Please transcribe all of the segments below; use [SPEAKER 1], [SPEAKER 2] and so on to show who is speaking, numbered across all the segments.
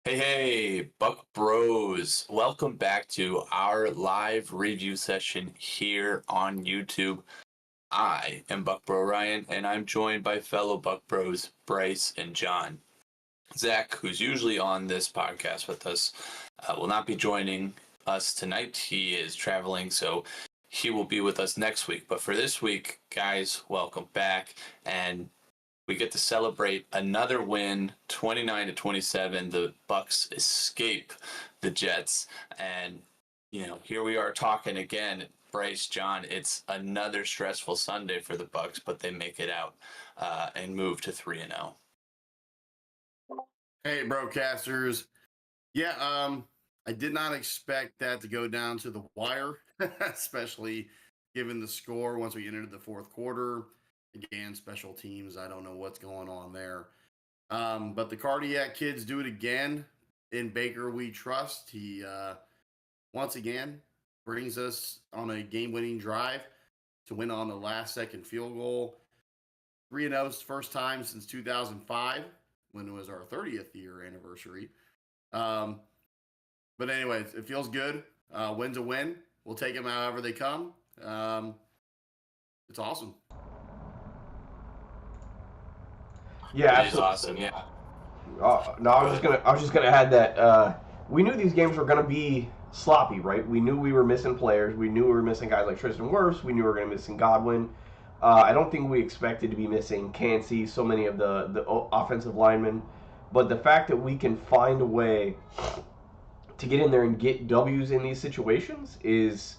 [SPEAKER 1] Hey, Buc Bros. Welcome back to our live review session here on YouTube. I am Buc Bro Ryan, and I'm joined by fellow Buc Bros Bryce and John. Zach, who's usually on this podcast with us, will not be joining us tonight. He is traveling, so he will be with us next week. But for this week, guys, welcome back. And we get to celebrate another win, 29-27. The Bucs escape the Jets, and here we are talking again. Bryce, John, it's another stressful Sunday for the Bucs, but they make it out and move to 3-0.
[SPEAKER 2] Hey, broadcasters. Yeah, I did not expect that to go down to the wire, especially given the score once we entered the fourth quarter. Again, special teams, I don't know what's going on there. But the Cardiac Kids do it again. In Baker, we trust. He, once again, brings us on a game-winning drive to win on the last-second field goal. 3-0's first time since 2005, when it was our 30th year anniversary. But anyways, it feels good. Win's a win. We'll take them however they come. It's awesome.
[SPEAKER 3] Yeah,
[SPEAKER 1] It is awesome. Yeah.
[SPEAKER 3] No, I was just gonna add that we knew these games were gonna be sloppy, right? We knew we were missing players. We knew we were missing guys like Tristan Wirfs. We knew we were gonna be missing Godwin. I don't think we expected to be missing Cansey, so many of the offensive linemen. But the fact that we can find a way to get in there and get W's in these situations is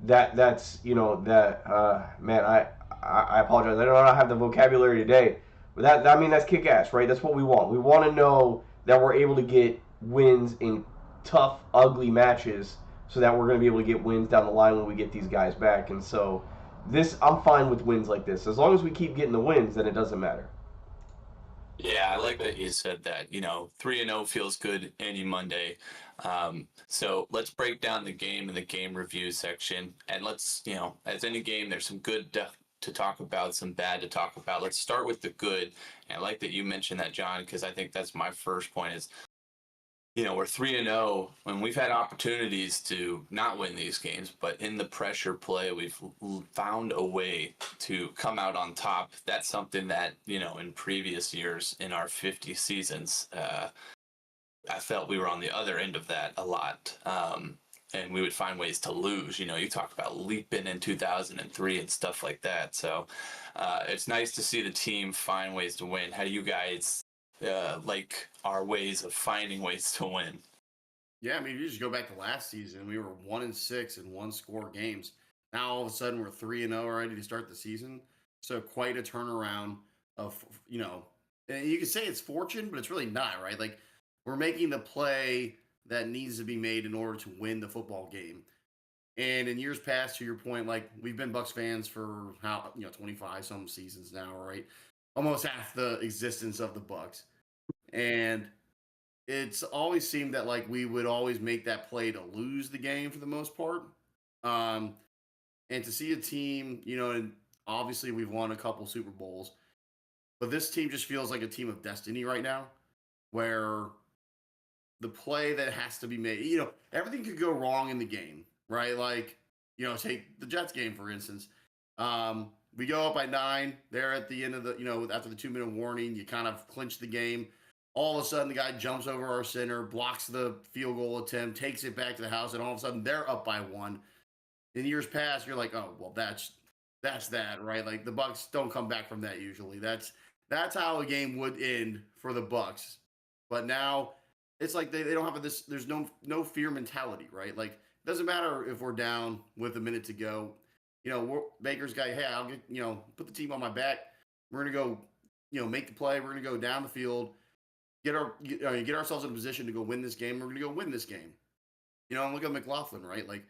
[SPEAKER 3] that's man, I apologize. I don't have the vocabulary today. But that's kick ass, right? That's what we want. We want to know that we're able to get wins in tough, ugly matches, so that we're going to be able to get wins down the line when we get these guys back. And so, I'm fine with wins like this. As long as we keep getting the wins, then it doesn't matter.
[SPEAKER 1] Yeah, I like that you said that. 3-0 feels good any Monday. So let's break down the game in the game review section. And let's, as any game, there's some good to talk about, some bad to talk about. Let's start with the good. And I like that you mentioned that, John, because I think that's my first point is, we're 3-0 and we've had opportunities to not win these games, but in the pressure play, we've found a way to come out on top. That's something that, in previous years in our 50 seasons, I felt we were on the other end of that a lot. And we would find ways to lose. You talk about leaping in 2003 and stuff like that. So it's nice to see the team find ways to win. How do you guys like our ways of finding ways to win?
[SPEAKER 2] Yeah, I mean, if you just go back to last season, we were 1-6 in one-score games. Now all of a sudden we're 3-0 already to start the season. So quite a turnaround of and you can say it's fortune, but it's really not, right? Like we're making the play that needs to be made in order to win the football game. And in years past, to your point, like we've been Bucs fans for 25 some seasons now, right? Almost half the existence of the Bucs. And it's always seemed that like we would always make that play to lose the game for the most part. Um, and to see a team, and obviously we've won a couple Super Bowls, but this team just feels like a team of destiny right now, where the play that has to be made, everything could go wrong in the game, right? Like, take the Jets game for instance. We go up by 9. There at the end of the, after the 2-minute warning, you kind of clinch the game. All of a sudden, the guy jumps over our center, blocks the field goal attempt, takes it back to the house, and all of a sudden they're up by 1. In years past, you're like, oh well, that's that, right? Like the Bucs don't come back from that usually. That's how a game would end for the Bucs. But now it's like they don't have this. There's no fear mentality, right? Like it doesn't matter if we're down with a minute to go. Baker's guy, hey, I'll get put the team on my back. We're gonna go, make the play. We're gonna go down the field, get ourselves in a position to go win this game. We're gonna go win this game. And look at McLaughlin, right? Like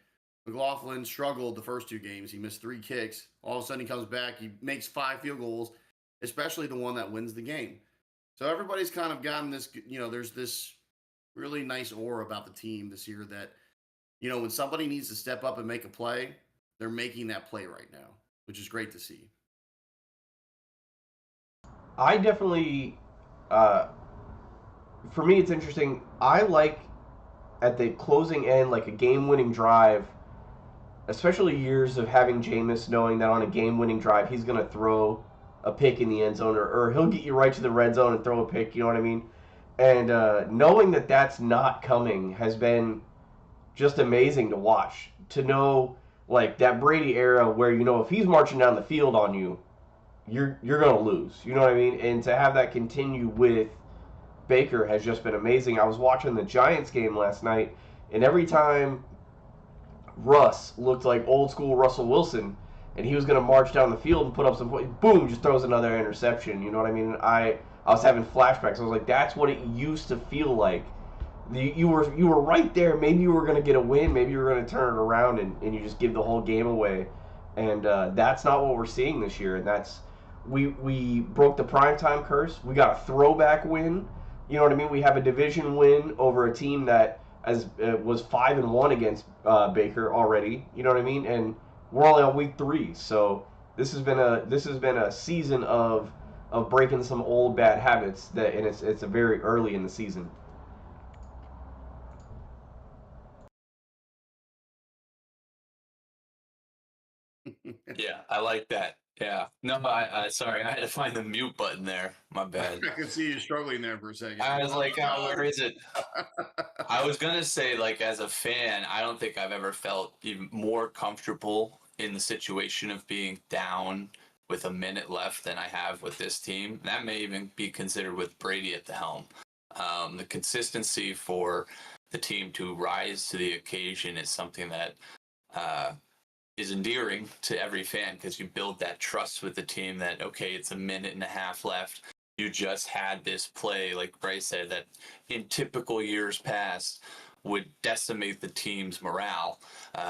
[SPEAKER 2] McLaughlin struggled the first 2 games. He missed 3 kicks. All of a sudden, he comes back. He makes 5 field goals, especially the one that wins the game. So everybody's kind of gotten this. There's this really nice aura about the team this year that, when somebody needs to step up and make a play, they're making that play right now, which is great to see.
[SPEAKER 3] I definitely for me, it's interesting. I like at the closing end, like a game-winning drive, especially years of having Jameis knowing that on a game-winning drive he's going to throw a pick in the end zone, or he'll get you right to the red zone and throw a pick. You know what I mean? And knowing that that's not coming has been just amazing to watch. To know like that Brady era where if he's marching down the field on you, you're gonna lose. You know what I mean? And to have that continue with Baker has just been amazing. I was watching the Giants game last night, and every time Russ looked like old school Russell Wilson, and he was going to march down the field and put up some points, boom, just throws another interception. You know what I mean? I was having flashbacks. I was like, that's what it used to feel like. You were right there. Maybe you were going to get a win. Maybe you were going to turn it around, and you just give the whole game away. And that's not what we're seeing this year. And that's we broke the primetime curse. We got a throwback win. You know what I mean? We have a division win over a team that as was 5-1 against Baker already. You know what I mean? And we're only on week 3, so this has been a season of breaking some old bad habits and it's a very early in the season.
[SPEAKER 1] Yeah, I like that. Yeah. No, I sorry, I had to find the mute button there. My bad.
[SPEAKER 2] I could see you struggling there for a second.
[SPEAKER 1] I was like, oh, where is it? I was gonna say, like, as a fan, I don't think I've ever felt even more comfortable in the situation of being down with a minute left than I have with this team. That may even be considered with Brady at the helm. The consistency for the team to rise to the occasion is something that uh, is endearing to every fan because you build that trust with the team that, okay, it's a minute and a half left. You just had this play, like Bryce said, that in typical years past would decimate the team's morale.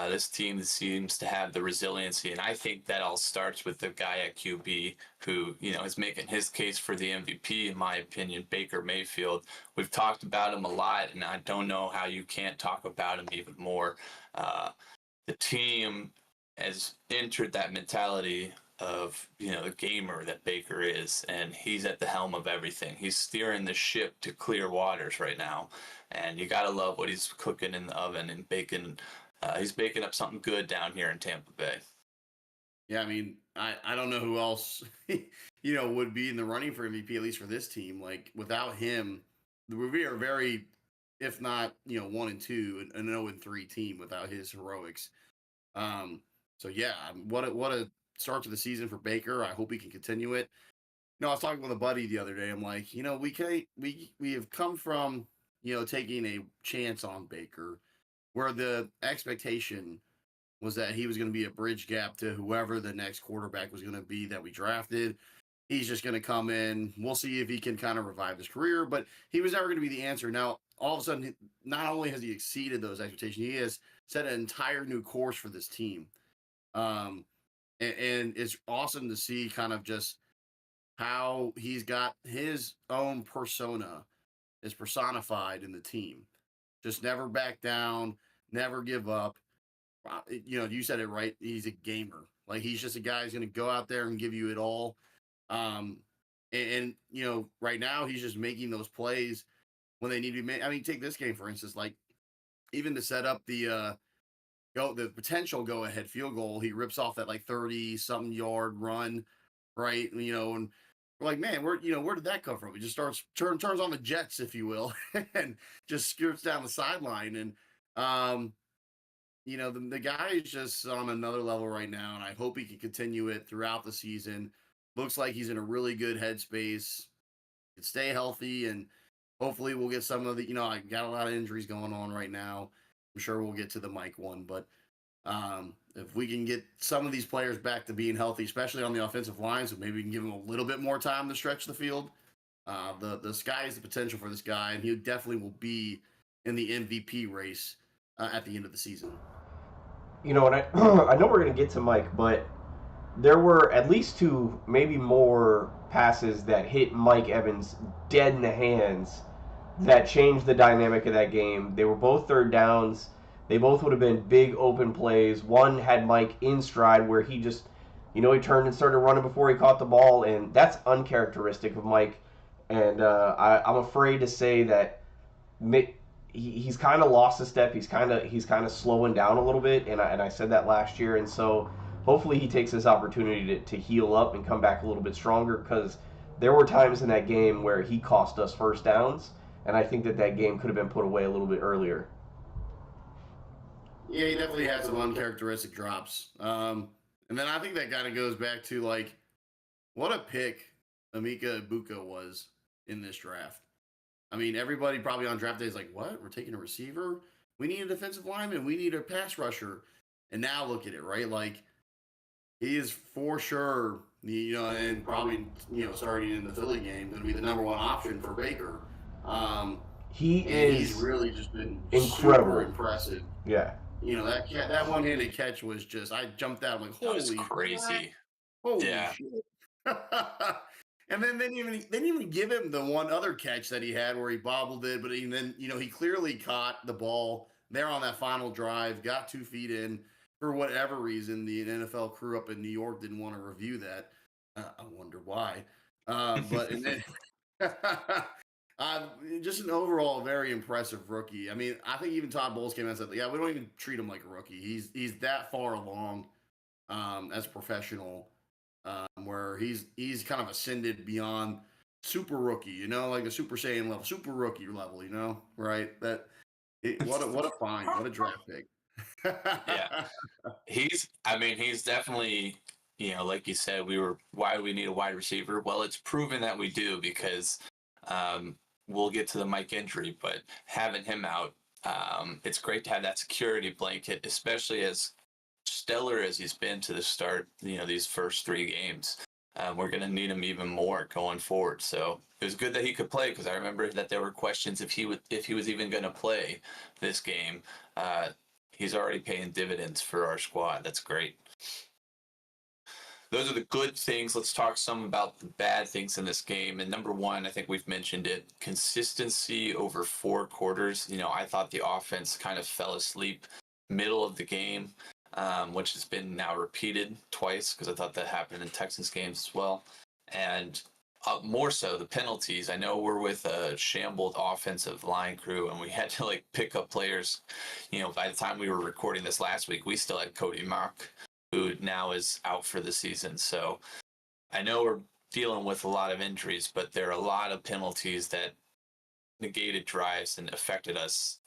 [SPEAKER 1] This team seems to have the resiliency, and I think that all starts with the guy at QB who, is making his case for the MVP, in my opinion, Baker Mayfield. We've talked about him a lot, and I don't know how you can't talk about him even more. The team has entered that mentality of the gamer that Baker is, and he's at the helm of everything. He's steering the ship to clear waters right now, and you gotta love what he's cooking in the oven and baking. He's baking up something good down here in Tampa Bay.
[SPEAKER 2] Yeah, I mean, I don't know who else would be in the running for MVP, at least for this team. Like without him, we are very, if not 1-2, an 0-3 team without his heroics. So yeah, what a start to the season for Baker. I hope he can continue it. I was talking with a buddy the other day. I'm like, we have come from taking a chance on Baker, where the expectation was that he was going to be a bridge gap to whoever the next quarterback was going to be that we drafted. He's just going to come in. We'll see if he can kind of revive his career, but he was never going to be the answer. Now, all of a sudden, not only has he exceeded those expectations, he has set an entire new course for this team. And it's awesome to see kind of just how he's got his own persona is personified in the team. Just never back down, never give up. You said it right. He's a gamer. Like he's just a guy who's going to go out there and give you it all. And right now he's just making those plays when they need to be made. I mean, take this game for instance. Like even to set up the potential go ahead field goal, he rips off that like 30-something yard run, right? And we're like, man, where did that come from? He just turns on the jets, if you will, and just skirts down the sideline. And the guy is just on another level right now, and I hope he can continue it throughout the season. Looks like he's in a really good headspace. Can stay healthy, and hopefully we'll get some of the. I got a lot of injuries going on right now. I'm sure we'll get to the Mike one, but if we can get some of these players back to being healthy, especially on the offensive line, so maybe we can give them a little bit more time to stretch the field. The sky is the potential for this guy, and he definitely will be in the MVP race at the end of the season.
[SPEAKER 3] And I I know we're gonna get to Mike, but there were at least 2, maybe more passes that hit Mike Evans dead in the hands that changed the dynamic of that game. They were both third downs. They both would have been big open plays. One had Mike in stride where he just, he turned and started running before he caught the ball, and that's uncharacteristic of Mike. and I'm afraid to say that he's kind of lost a step. He's kind of slowing down a little bit, and I said that last year, and so hopefully he takes this opportunity to heal up and come back a little bit stronger because there were times in that game where he cost us first downs, and I think that game could have been put away a little bit earlier.
[SPEAKER 2] Yeah, he definitely had some uncharacteristic drops. And then I think that kind of goes back to like what a pick Emeka Ibuka was in this draft. I mean, everybody probably on draft day is like, "What? We're taking a receiver? We need a defensive lineman. We need a pass rusher." And now look at it, right? Like he is for sure, and probably starting in the Philly game, going to be the number one option for Baker.
[SPEAKER 3] He
[SPEAKER 2] And he's
[SPEAKER 3] is
[SPEAKER 2] really just been
[SPEAKER 3] incredible.
[SPEAKER 2] super impressive.
[SPEAKER 3] Yeah.
[SPEAKER 2] That one-handed catch was just I jumped out. I'm like,
[SPEAKER 1] That was
[SPEAKER 2] holy
[SPEAKER 1] crazy.
[SPEAKER 2] holy
[SPEAKER 1] Yeah.
[SPEAKER 2] shit. And then they didn't even give him the one other catch that he had where he bobbled it, but then he clearly caught the ball there on that final drive, got 2 feet in. For whatever reason, the NFL crew up in New York didn't want to review that. I wonder why. But and then just an overall very impressive rookie. I mean, I think even Todd Bowles came out and said, "Yeah, we don't even treat him like a rookie. He's that far along as a professional, where he's kind of ascended beyond super rookie. Like a Super Saiyan level, super rookie level. Right? What a find, what a draft pick."
[SPEAKER 1] Yeah. He's definitely, like you said, why do we need a wide receiver? Well, it's proven that we do because we'll get to the Mike injury, but having him out, it's great to have that security blanket, especially as stellar as he's been to the start, these first 3 games. We're going to need him even more going forward. So it was good that he could play because I remember that there were questions if he was even going to play this game. He's already paying dividends for our squad. That's great. Those are the good things. Let's talk some about the bad things in this game. And number one, I think we've mentioned it, consistency over 4 quarters. I thought the offense kind of fell asleep middle of the game, which has been now repeated twice because I thought that happened in Texans games as well. And more so the penalties. I know we're with a shambled offensive line crew and we had to pick up players. By the time we were recording this last week, we still had Cody Mock, who now is out for the season. So I know we're dealing with a lot of injuries, but there are a lot of penalties that negated drives and affected us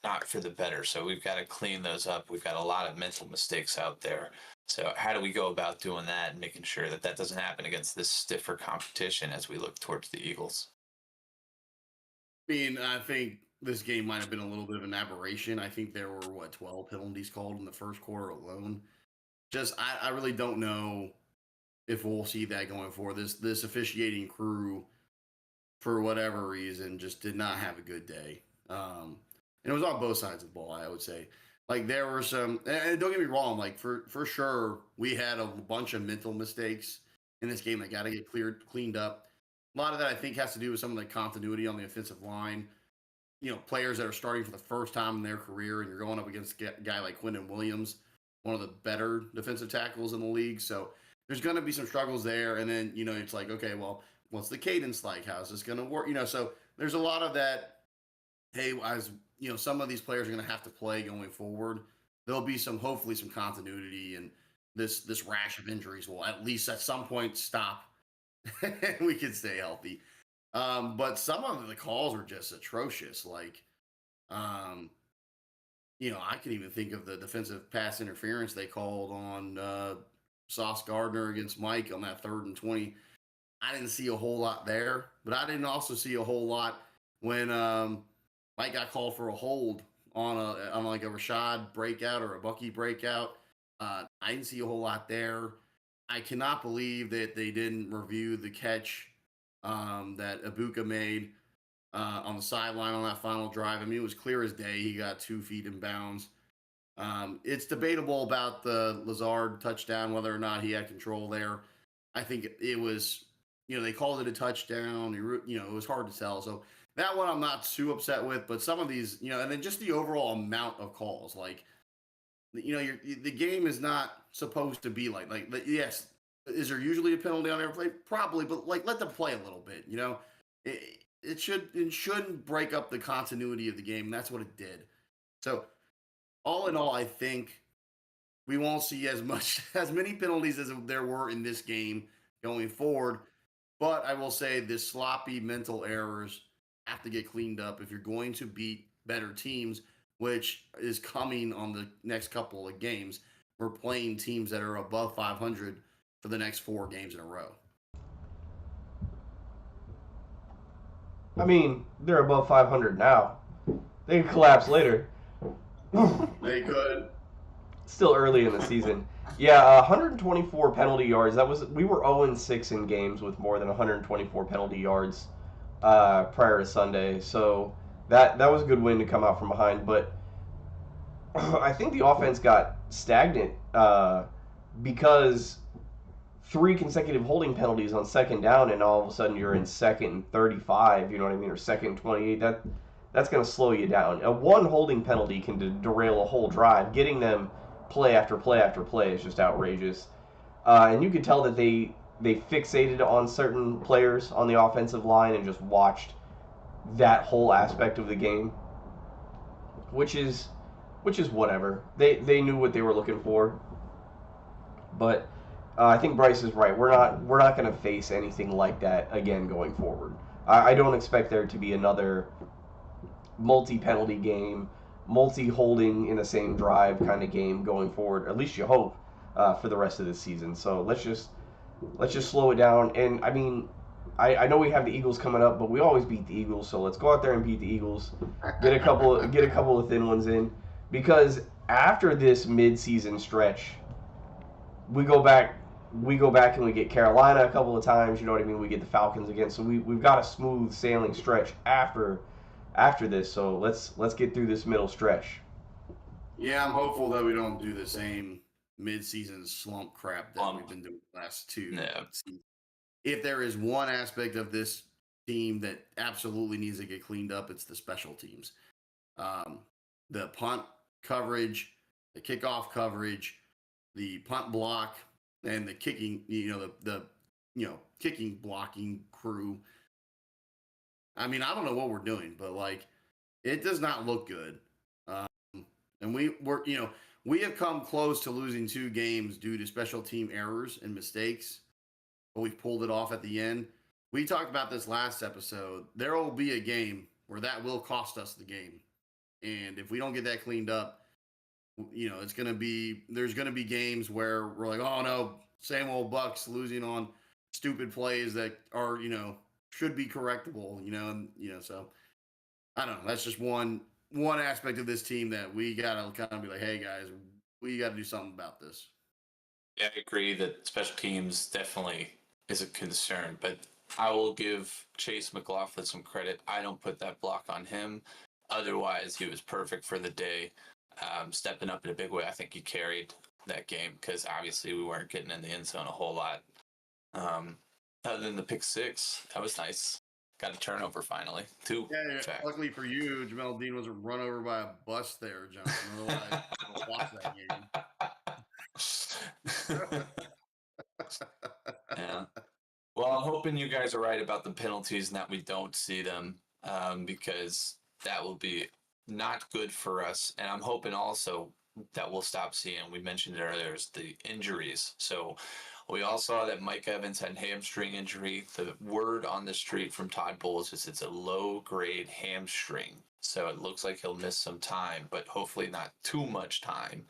[SPEAKER 1] not for the better. So we've got to clean those up. We've got a lot of mental mistakes out there. So how do we go about doing that and making sure that doesn't happen against this stiffer competition as we look towards the Eagles?
[SPEAKER 2] I mean, I think this game might have been a little bit of an aberration. I think there were 12 penalties called in the first quarter alone. I really don't know if we'll see that going forward. This officiating crew, for whatever reason, just did not have a good day. And it was on both sides of the ball, I would say. There were some, and don't get me wrong, for sure, we had a bunch of mental mistakes in this game that got to get cleaned up. A lot of that, I think, has to do with some of the continuity on the offensive line. Players that are starting for the first time in their career, and you're going up against a guy like Quentin Williams, one of the better defensive tackles in the league. So there's going to be some struggles there. And then, it's like, okay, well, what's the cadence like? How's this going to work? So there's a lot of that. Hey, as some of these players are going to have to play going forward. There'll be hopefully some continuity, and this rash of injuries will at least at some point stop and we can stay healthy. But some of the calls are just atrocious. I can even think of the defensive pass interference they called on Sauce Gardner against Mike on that 3rd and 20. I didn't see a whole lot there, but I didn't also see a whole lot when Mike got called for a hold on a Rashad breakout or a Bucky breakout. I didn't see a whole lot there. I cannot believe that they didn't review the catch that Ibuka made on the sideline on that final drive. I mean, it was clear as day. He got 2 feet in bounds. It's debatable about the Lazard touchdown, whether or not he had control there. I think it was, they called it a touchdown. It was hard to tell. So that one I'm not too upset with, but some of these, and then just the overall amount of calls, the game is not supposed to be yes. Is there usually a penalty on every play? Probably, but let them play a little bit, it shouldn't break up the continuity of the game. That's what it did. So all in all, I think we won't see as many penalties as there were in this game going forward. But I will say the sloppy mental errors have to get cleaned up if you're going to beat better teams, which is coming on the next couple of games. We're playing teams that are above 500 for the next 4 games in a row.
[SPEAKER 3] I mean, they're above 500 now. They could collapse later.
[SPEAKER 2] They could.
[SPEAKER 3] Still early in the season. Yeah, 124 penalty yards. We were 0-6 in games with more than 124 penalty yards prior to Sunday. So that was a good win to come out from behind. But I think the offense got stagnant because 3 consecutive holding penalties on second down, and all of a sudden you're in second and 35. You know what I mean, or second and 28. That's going to slow you down. One holding penalty can derail a whole drive. Getting them play after play after play is just outrageous. And you could tell that they fixated on certain players on the offensive line and just watched that whole aspect of the game, which is whatever. They knew what they were looking for, but I think Bryce is right. We're not going to face anything like that again going forward. I don't expect there to be another multi-penalty game, multi-holding in the same drive kind of game going forward. At least you hope for the rest of the season. So let's just slow it down. And I mean, I know we have the Eagles coming up, but we always beat the Eagles. So let's go out there and beat the Eagles. Get a couple of thin ones in, because after this mid-season stretch, we go back and we get Carolina a couple of times. You know what I mean? We get the Falcons again. So we've got a smooth sailing stretch after this. So let's get through this middle stretch.
[SPEAKER 2] Yeah, I'm hopeful that we don't do the same mid-season slump crap that we've been doing the last 2 seasons. If there is one aspect of this team that absolutely needs to get cleaned up, it's the special teams. The punt coverage, the kickoff coverage, the punt block, and the kicking, the kicking blocking crew. I mean, I don't know what we're doing, but like, it does not look good. And we have come close to losing 2 games due to special team errors and mistakes, but we've pulled it off at the end. We talked about this last episode. There will be a game where that will cost us the game. And if we don't get that cleaned up, there's going to be games where we're like, oh no, same old Bucs losing on stupid plays that are, should be correctable, so I don't know. That's just one aspect of this team that we got to kind of be like, hey guys, we got to do something about this.
[SPEAKER 1] Yeah, I agree that special teams definitely is a concern, but I will give Chase McLaughlin some credit. I don't put that block on him. Otherwise, he was perfect for the day, stepping up in a big way. I think he carried that game because obviously we weren't getting in the end zone a whole lot. Other than the pick 6, that was nice. Got a turnover finally, 2.
[SPEAKER 2] Yeah, luckily for you, Jamel Dean wasn't run over by a bus there, John. Otherwise, I watch that game.
[SPEAKER 1] Yeah. Well, I'm hoping you guys are right about the penalties and that we don't see them, because that will be not good for us. And I'm hoping also that we'll stop seeing, we mentioned it earlier, is the injuries. So we all saw that Mike Evans had a hamstring injury. The word on the street from Todd Bowles is it's a low-grade hamstring. So it looks like he'll miss some time, but hopefully not too much time.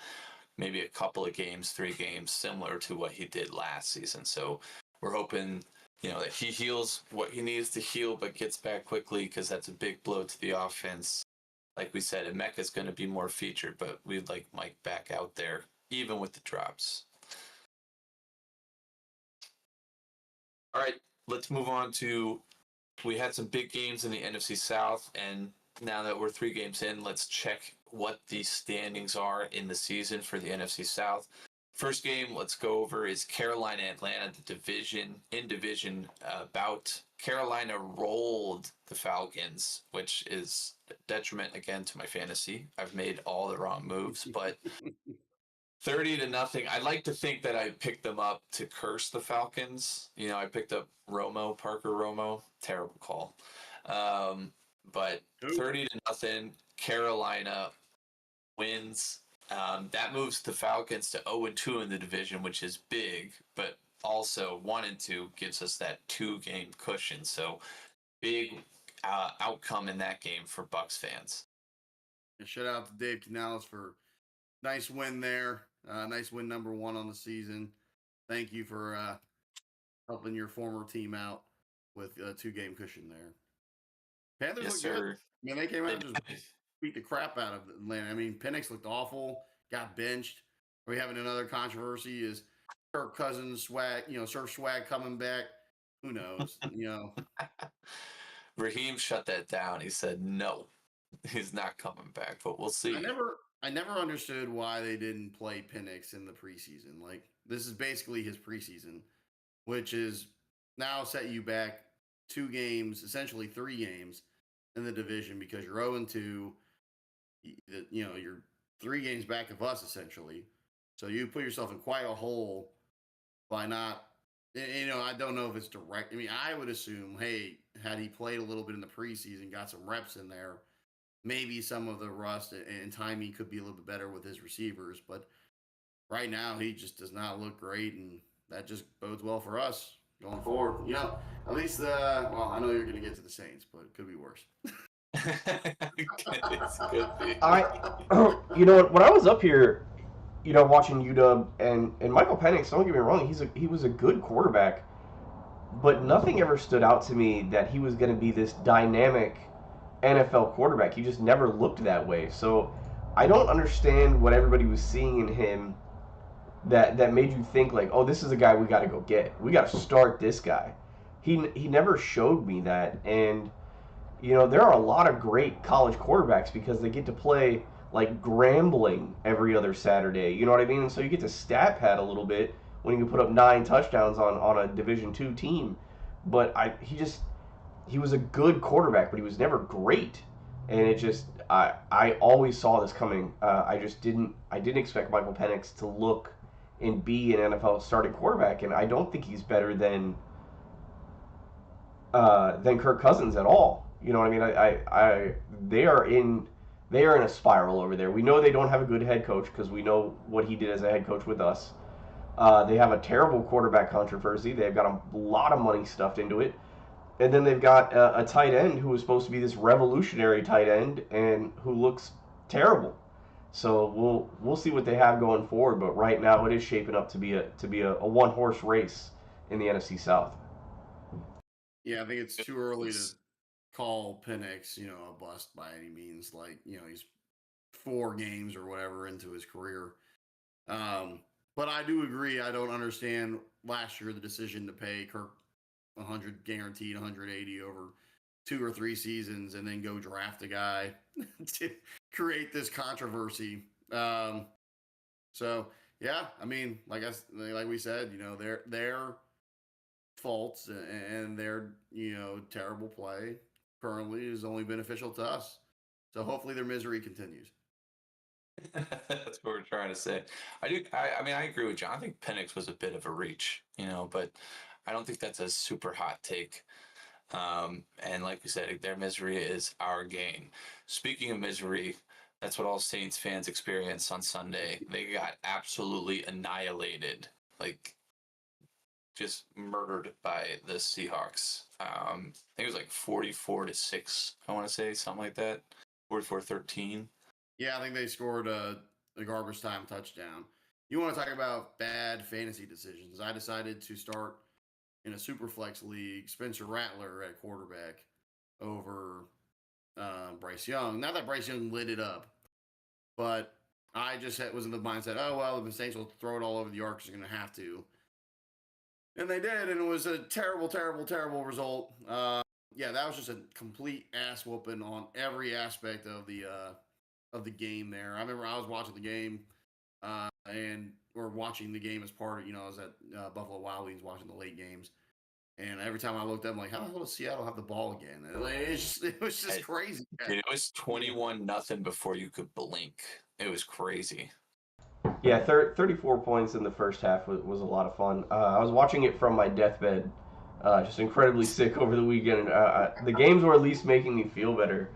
[SPEAKER 1] Maybe a couple of games, 3 games, similar to what he did last season. So we're hoping, that he heals what he needs to heal, but gets back quickly, because that's a big blow to the offense. Like we said, Emeka's going to be more featured, but we'd like Mike back out there, even with the drops. All right, let's move on to, we had some big games in the NFC South, and now that we're 3 games in, let's check what the standings are in the season for the NFC South. First game, let's go over, is Carolina-Atlanta, the division bout. Carolina rolled the Falcons, which is a detriment again to my fantasy. I've made all the wrong moves, but 30-0. I'd like to think that I picked them up to curse the Falcons. I picked up Parker Romo. Terrible call. But 30-0. Carolina wins. That moves the Falcons to 0-2 in the division, which is big, but also 1-2 gives us that 2-game cushion. So big outcome in that game for Bucs fans.
[SPEAKER 2] Shout out to Dave Canales for nice win there. Nice win number 1 on the season. Thank you for helping your former team out with a 2-game cushion there. Panthers
[SPEAKER 1] Yes,
[SPEAKER 2] look
[SPEAKER 1] sir.
[SPEAKER 2] good. I mean, they came out and just beat the crap out of Atlanta. I mean, Penix looked awful, got benched. Are we having another controversy? Is Kirk Cousins swag, Surf Swag coming back? Who knows?
[SPEAKER 1] Raheem shut that down. He said no, he's not coming back, but we'll see.
[SPEAKER 2] I never understood why they didn't play Penix in the preseason. Like, this is basically his preseason, which is now set you back 2 games, essentially 3 games in the division because you're 0-2. You're 3 games back of us essentially. So you put yourself in quite a hole by not. I don't know if it's direct. I mean, I would assume, hey, had he played a little bit in the preseason, got some reps in there, maybe some of the rust and timing could be a little bit better with his receivers. But right now, he just does not look great, and that just bodes well for us going forward. At least well, I know you're going to get to the Saints, but it could be worse.
[SPEAKER 1] It could be.
[SPEAKER 3] When I was up here, watching UW and Michael Penix, don't get me wrong, he was a good quarterback, but nothing ever stood out to me that he was going to be this dynamic NFL quarterback. He just never looked that way. So I don't understand what everybody was seeing in him that made you think like, oh, this is a guy we got to go get. We got to start this guy. He never showed me that, and there are a lot of great college quarterbacks because they get to play like Grambling every other Saturday. You know what I mean? And so you get to stat pad a little bit when you can put up 9 touchdowns on a Division II team. But he was a good quarterback, but he was never great. And it just I always saw this coming. I didn't expect Michael Penix to look and be an NFL starting quarterback, and I don't think he's better than Kirk Cousins at all. You know what I mean? They are in a spiral over there. We know they don't have a good head coach because we know what he did as a head coach with us. They have a terrible quarterback controversy. They've got a lot of money stuffed into it. And then they've got a tight end who was supposed to be this revolutionary tight end and who looks terrible. So we'll see what they have going forward. But right now it is shaping up to be a one-horse race in the NFC South.
[SPEAKER 2] Yeah, I think it's too early to call Penix, a bust by any means. Like, he's 4 games or whatever into his career. But I do agree. I don't understand last year the decision to pay Kirk 100 guaranteed, 180 over 2 or 3 seasons, and then go draft a guy to create this controversy. So yeah, I mean, like we said, their faults and their terrible play currently is only beneficial to us. So hopefully their misery continues.
[SPEAKER 1] That's what we're trying to say. I agree with John. I think Penix was a bit of a reach, but I don't think that's a super hot take. And like we said, their misery is our gain. Speaking of misery, that's what all Saints fans experienced on Sunday. They got absolutely annihilated, like just murdered by the Seahawks. I think it was like 44-6, I want to say, something like that. 44-13.
[SPEAKER 2] Yeah, I think they scored a garbage time touchdown. You want to talk about bad fantasy decisions? I decided to start in a super flex league Spencer Rattler at quarterback over Bryce Young. Not that Bryce Young lit it up, but I just was in the mindset, oh, well, the Saints will throw it all over the arc because they're going to have to. And they did, and it was a terrible, terrible, terrible result. Yeah, that was just a complete ass whooping on every aspect of the game there. I remember I was watching the game, and we're watching the game as part of, I was at Buffalo Wild Wings watching the late games. And every time I looked up, I'm like, how the hell does Seattle have the ball again? And it was just crazy.
[SPEAKER 1] It was 21-0 before you could blink. It was crazy.
[SPEAKER 3] Yeah, 34 points in the first half was a lot of fun. I was watching it from my deathbed, just incredibly sick over the weekend. The games were at least making me feel better.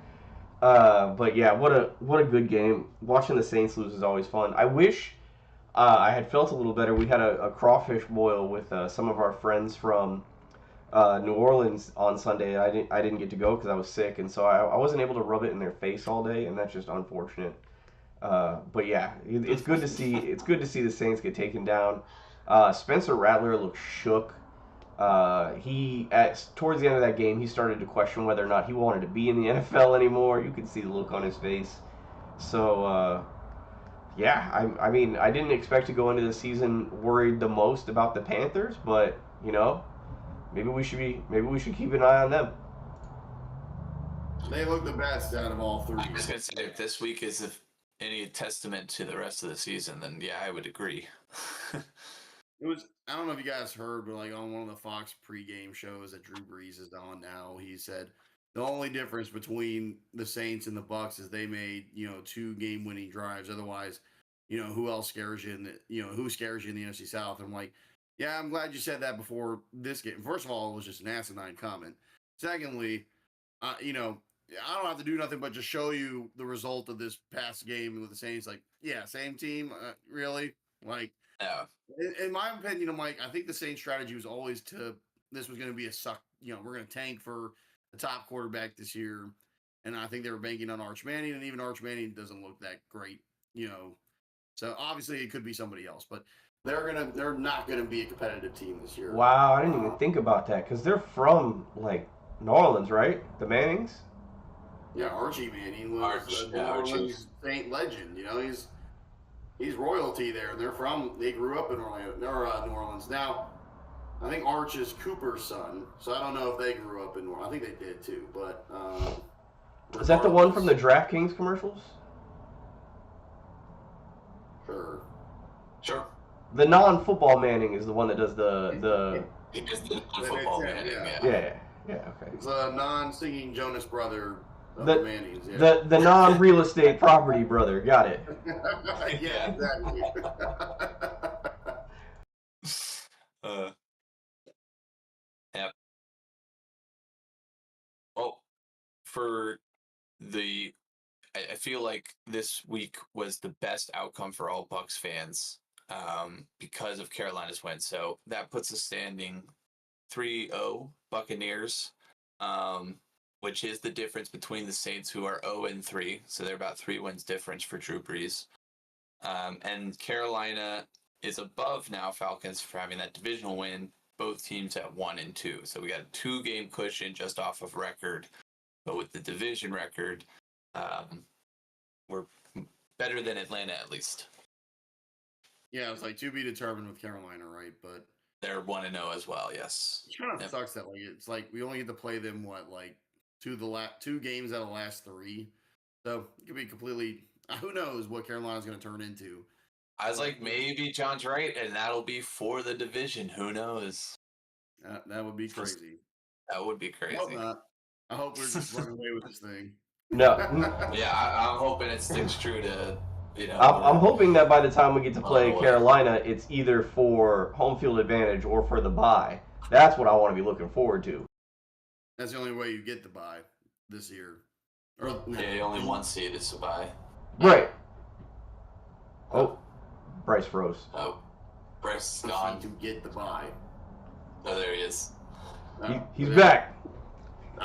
[SPEAKER 3] But yeah, what a good game. Watching the Saints lose is always fun. I wish I had felt a little better. We had a crawfish boil with some of our friends from New Orleans on Sunday. I didn't get to go because I was sick, and so I wasn't able to rub it in their face all day, and that's just unfortunate. But yeah, it's good to see. It's good to see the Saints get taken down. Spencer Rattler looked shook. Towards the end of that game, he started to question whether or not he wanted to be in the NFL anymore. You could see the look on his face. So yeah, I mean, I didn't expect to go into the season worried the most about the Panthers, but maybe we should keep an eye on them.
[SPEAKER 2] They look the best out of all three.
[SPEAKER 1] I was gonna say if this week is any testament to the rest of the season, then yeah, I would agree.
[SPEAKER 2] It was. I don't know if you guys heard, but like on one of the Fox pregame shows that Drew Brees is on now, he said the only difference between the Saints and the Bucs is they made 2 game-winning drives. Otherwise, who else scares you who scares you in the NFC South? I'm like, yeah, I'm glad you said that before this game. First of all, it was just an asinine comment. Secondly, I don't have to do nothing but just show you the result of this past game with the Saints. Like, yeah, same team, really. Like,
[SPEAKER 1] Yeah.
[SPEAKER 2] in my opinion, I'm like, I think the Saints' strategy was always this was going to be a suck. We're going to tank for the top quarterback this year, and I think they were banking on Arch Manning, and even Arch Manning doesn't look that great. So obviously it could be somebody else, but they're not gonna be a competitive team this year.
[SPEAKER 3] Wow, I didn't even think about that because they're from like New Orleans, right? The Mannings.
[SPEAKER 2] Yeah, Archie Manning was a New Orleans Saint legend. He's royalty there. They grew up in New Orleans. Now, I think Arch is Cooper's son, so I don't know if they grew up in New Orleans. I think they did too, but
[SPEAKER 3] is that the one from the DraftKings commercials?
[SPEAKER 2] Sure.
[SPEAKER 3] The non-football Manning is the one that does the.
[SPEAKER 1] It's the football Manning.
[SPEAKER 3] Yeah. Okay.
[SPEAKER 2] It's a non-singing Jonas brother of the Mannings.
[SPEAKER 3] Yeah. The non-real estate property brother. Got it.
[SPEAKER 2] Yeah, exactly.
[SPEAKER 1] Yeah. Well, for I feel like this week was the best outcome for all Bucs fans because of Carolina's win. So that puts a standing 3-0 Buccaneers, which is the difference between the Saints, who are 0-3. So they're about 3 wins difference for Drew Brees. And Carolina is above now Falcons for having that divisional win. Both teams at 1-2. So we got a 2-game cushion just off of record. But with the division record, we're better than Atlanta at least.
[SPEAKER 2] Yeah, it's like to be determined with Carolina, right? But
[SPEAKER 1] they're 1-0 as well. Yes.
[SPEAKER 2] It kind of sucks that it's like we only get to play them 2 games out of the last 3, so it could be completely. Who knows what Carolina's going to turn into?
[SPEAKER 1] I was like, maybe John's right, and that'll be for the division. Who knows?
[SPEAKER 2] That would be crazy.
[SPEAKER 1] That would be crazy.
[SPEAKER 2] I hope not. I hope we're just running away with this thing.
[SPEAKER 3] No.
[SPEAKER 1] Yeah, I'm hoping it sticks true to,
[SPEAKER 3] I'm hoping that by the time we get to play Carolina, it's either for home field advantage or for the bye. That's what I want to be looking forward to.
[SPEAKER 2] That's the only way you get the bye this year.
[SPEAKER 1] Yeah, only 1 seed is the bye.
[SPEAKER 3] Right. Oh, Bryce froze.
[SPEAKER 1] Oh, Bryce is gone.
[SPEAKER 2] To get the bye.
[SPEAKER 1] Oh, there he is.
[SPEAKER 3] He's back.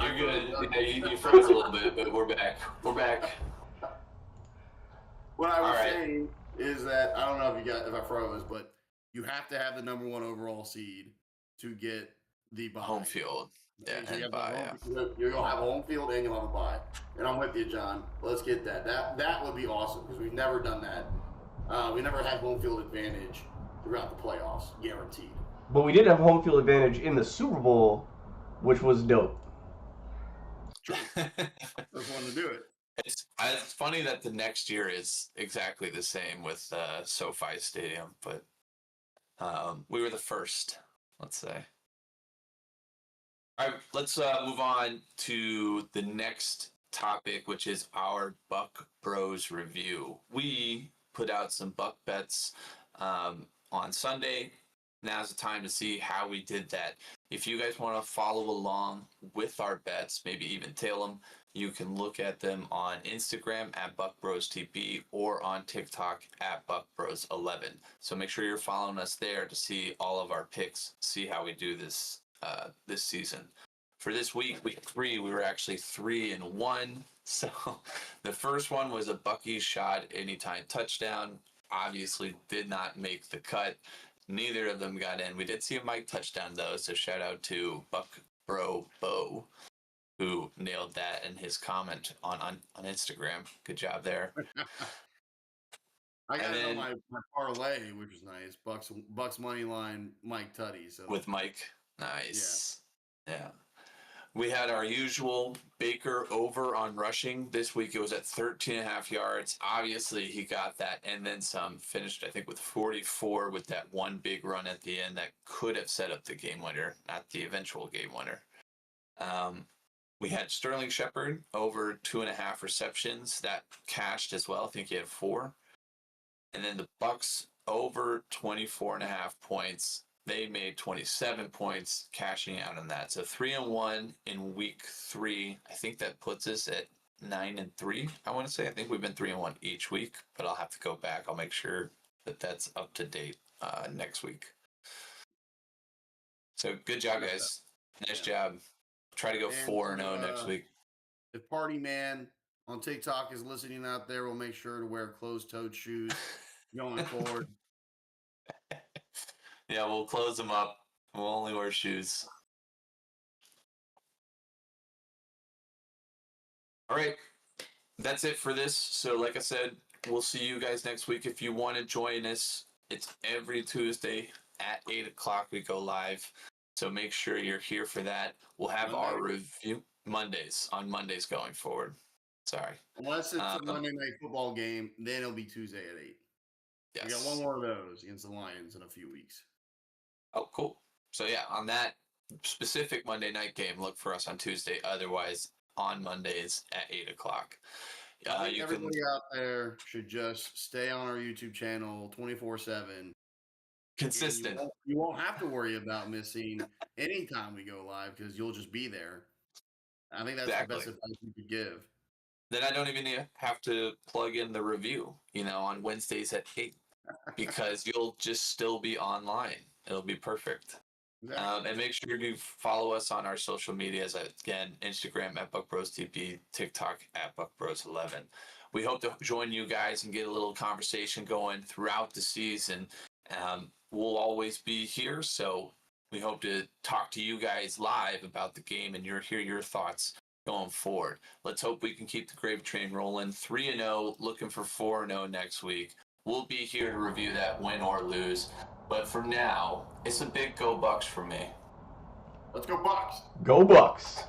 [SPEAKER 1] You're good. Yeah, you froze a little bit, but we're back. We're back.
[SPEAKER 2] What I was saying is that I don't know if I froze, but you have to have the number 1 overall seed to get the bye.
[SPEAKER 1] Home field. Yeah,
[SPEAKER 2] so
[SPEAKER 1] and bye.
[SPEAKER 2] You're gonna have a home field and you'll have a bye. And I'm with you, John. Let's get that. That would be awesome because we've never done that. We never had home field advantage throughout the playoffs, guaranteed.
[SPEAKER 3] But we did have home field advantage in the Super Bowl, which was dope.
[SPEAKER 2] True. First one to do it.
[SPEAKER 1] It's funny that the next year is exactly the same with SoFi Stadium, but we were the first, let's say. All right, let's move on to the next topic, which is our Buc Bros review. We put out some Buck bets on Sunday. Now's the time to see how we did that. If you guys want to follow along with our bets, maybe even tail them, you can look at them on Instagram at Buc Bros TP or on TikTok at Buc Bros 11. So make sure you're following us there to see all of our picks, see how we do this this season. For this week 3, we were actually 3-1. So the first one was a Bucky shot anytime touchdown. Obviously did not make the cut. Neither of them got in. We did see a Mike touchdown though, so shout out to Buc Bro Bo, who nailed that in his comment on Instagram. Good job there.
[SPEAKER 2] I got
[SPEAKER 1] And
[SPEAKER 2] it on
[SPEAKER 1] then
[SPEAKER 2] my parlay, which is nice. Bucks money line, Mike Tutty. So
[SPEAKER 1] with Mike, nice. Yeah. We had our usual Baker over on rushing. This week it was at 13.5 yards. Obviously he got that and then some. Finished, I think, with 44 with that one big run at the end that could have set up the game winner, not the eventual game winner. We had Sterling Shepard over 2.5 receptions. That cashed as well. I think he had 4. And then the Bucks over 24.5 points. They made 27 points, cashing out on that. So 3-1 in week 3. I think that puts us at 9-3. I want to say. I think we've been 3-1 each week, but I'll have to go back. I'll make sure that that's up to date next week. So good job, guys. Nice job. Try to go 4-0 next week.
[SPEAKER 2] If Party Man on TikTok is listening out there, we'll make sure to wear closed-toed shoes going forward.
[SPEAKER 1] Yeah, we'll close them up. We'll only wear shoes. All right. That's it for this. So like I said, we'll see you guys next week. If you want to join us, it's every Tuesday at 8 o'clock we go live. So make sure you're here for that. We'll have our review on Mondays going forward. Sorry.
[SPEAKER 2] Unless it's a Monday Night Football game, then it'll be Tuesday at 8.
[SPEAKER 1] Yes.
[SPEAKER 2] We got one more of those against the Lions in a few weeks.
[SPEAKER 1] Oh, cool. So yeah, on that specific Monday night game, look for us on Tuesday. Otherwise, on Mondays at 8 o'clock.
[SPEAKER 2] I think everybody out there should just stay on our YouTube channel 24/7.
[SPEAKER 1] Consistent.
[SPEAKER 2] You won't have to worry about missing any time we go live because you'll just be there. I think that's the best advice you could give.
[SPEAKER 1] Then I don't even have to plug in the review, on Wednesdays at 8 because you'll just still be online. It'll be perfect. Exactly. And make sure you follow us on our social medias. Again, Instagram at Buc Bros TP, TikTok at Buc Bros 11. We hope to join you guys and get a little conversation going throughout the season. We'll always be here, so we hope to talk to you guys live about the game and hear your thoughts going forward. Let's hope we can keep the gravy train rolling. 3-0, looking for 4-0 next week. We'll be here to review that win or lose. But for now, it's a big go Bucs for me.
[SPEAKER 2] Let's go Bucs.
[SPEAKER 3] Go Bucs.